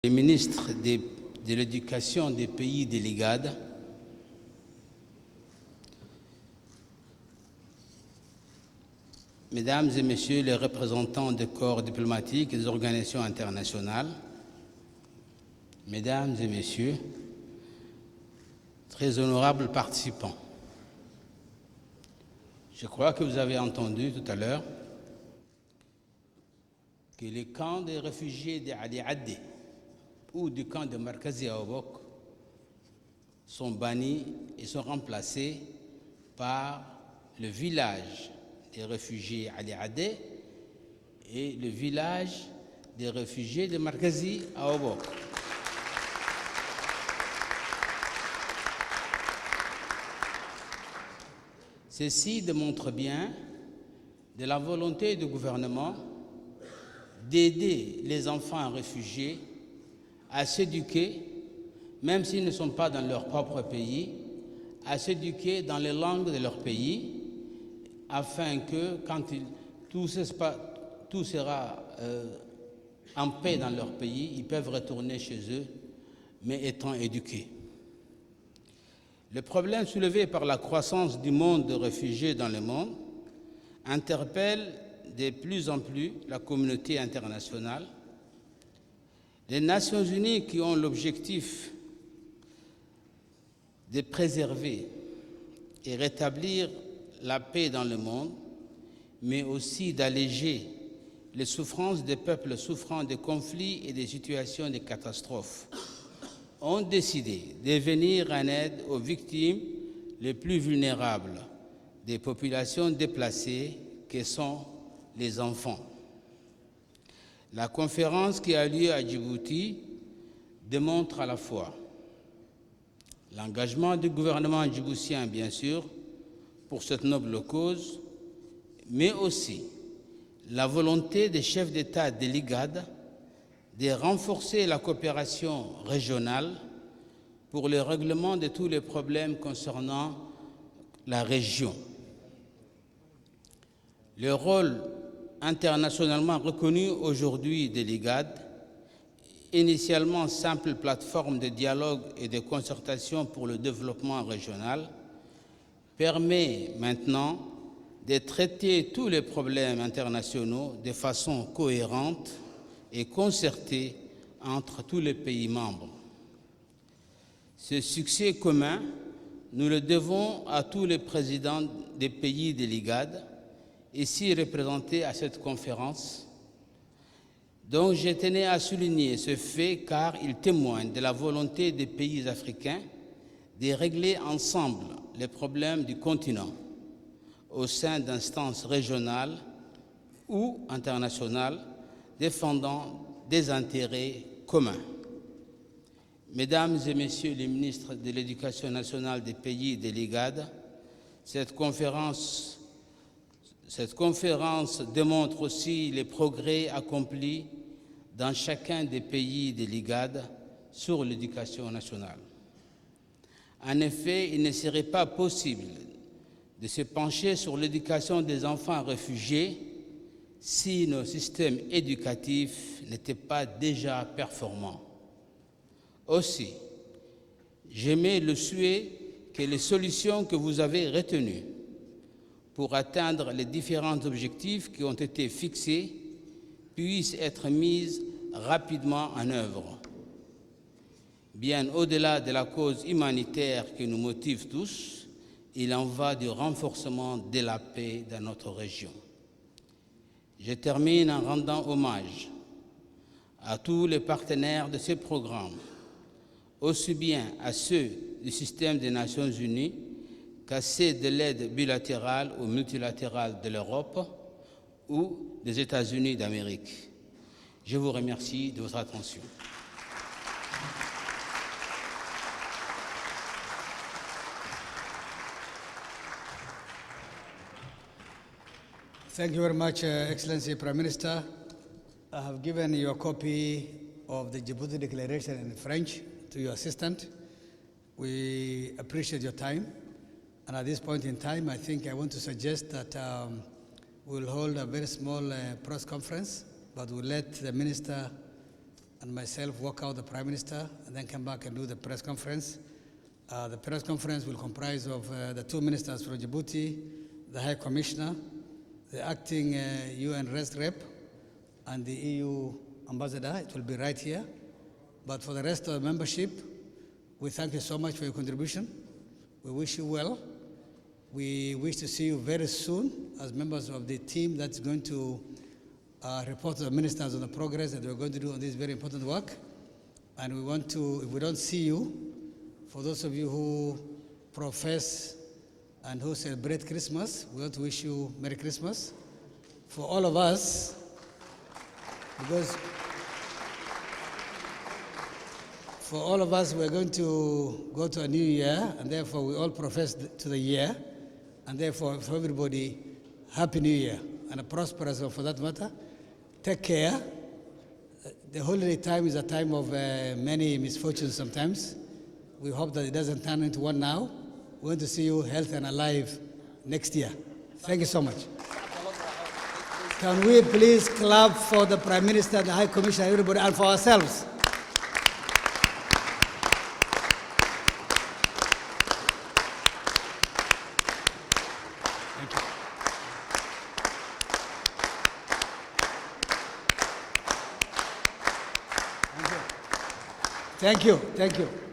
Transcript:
Les ministres de l'Éducation des pays de l'IGAD, Mesdames et Messieurs les représentants des corps diplomatiques et des organisations internationales, Mesdames et Messieurs, très honorables participants, je crois que vous avez entendu tout à l'heure que les camps des réfugiés d'Ali Adé ou du camp de Markazi Aobok sont bannis et sont remplacés par le village des réfugiés Ali Adé et le village des réfugiés de Markazi Aobok. Ceci démontre bien de la volonté du gouvernement d'aider les enfants réfugiés à s'éduquer, même s'ils ne sont pas dans leur propre pays, à s'éduquer dans les langues de leur pays, afin que, quand tout sera en paix dans leur pays, ils peuvent retourner chez eux, mais étant éduqués. Le problème soulevé par la croissance du monde de réfugiés dans le monde interpelle de plus en plus la communauté internationale. Les Nations Unies, qui ont l'objectif de préserver et rétablir la paix dans le monde, mais aussi d'alléger les souffrances des peuples souffrant de conflits et des situations de catastrophes, ont décidé de venir en aide aux victimes les plus vulnérables des populations déplacées que sont les enfants. La conférence qui a lieu à Djibouti démontre à la fois l'engagement du gouvernement djiboutien, bien sûr, pour cette noble cause, mais aussi la volonté des chefs d'État de l'IGAD de renforcer la coopération régionale pour le règlement de tous les problèmes concernant la région. Le rôle internationalement reconnu aujourd'hui de l'IGAD, initialement simple plateforme de dialogue et de concertation pour le développement régional, permet maintenant de traiter tous les problèmes internationaux de façon cohérente et concertée entre tous les pays membres. Ce succès commun, nous le devons à tous les présidents des pays de l'IGAD, ici représentés à cette conférence. Donc je tenais à souligner ce fait car il témoigne de la volonté des pays africains de régler ensemble les problèmes du continent au sein d'instances régionales ou internationales défendant des intérêts communs. Mesdames et Messieurs les ministres de l'Éducation nationale des pays de l'IGAD, cette conférence démontre aussi les progrès accomplis dans chacun des pays de l'IGAD sur l'éducation nationale. En effet, il ne serait pas possible de se pencher sur l'éducation des enfants réfugiés si nos systèmes éducatifs n'étaient pas déjà performants. Aussi, j'émets le souhait que les solutions que vous avez retenues pour atteindre les différents objectifs qui ont été fixés puissent être mises rapidement en œuvre. Bien au-delà de la cause humanitaire qui nous motive tous, il en va du renforcement de la paix dans notre région. Je termine en rendant hommage à tous les partenaires de ce programme, aussi bien à ceux du système des Nations Unies qu'à ceux de l'aide bilatérale ou multilatérale de l'Europe ou des États-Unis d'Amérique. Je vous remercie de votre attention. Thank you very much, Excellency Prime Minister. I have given you a copy of the Djibouti Declaration in French to your assistant. We appreciate your time. And at this point in time, I think I want to suggest that we'll hold a very small press conference, but we'll let the Minister and myself walk out the Prime Minister and then come back and do the press conference. The press conference will comprise of the 2 ministers from Djibouti, the High Commissioner, the acting UN Rest Rep, and the EU Ambassador. It will be right here. But for the rest of the membership, we thank you so much for your contribution. We wish you well. We wish to see you very soon as members of the team that's going to report to the ministers on the progress that we're going to do on this very important work. And we want to, if we don't see you, for those of you who profess and who celebrate Christmas, we want to wish you Merry Christmas. For all of us, because for all of us, we're going to go to a new year, and therefore we all profess to the year, and therefore for everybody, Happy New Year, and a prosperous one for that matter. Take care. The holiday time is a time of many misfortunes sometimes. We hope that it doesn't turn into one now. We want to see you healthy and alive next year. Thank you so much. Can we please clap for the Prime Minister, the High Commissioner, everybody, and for ourselves? Thank you. Thank you.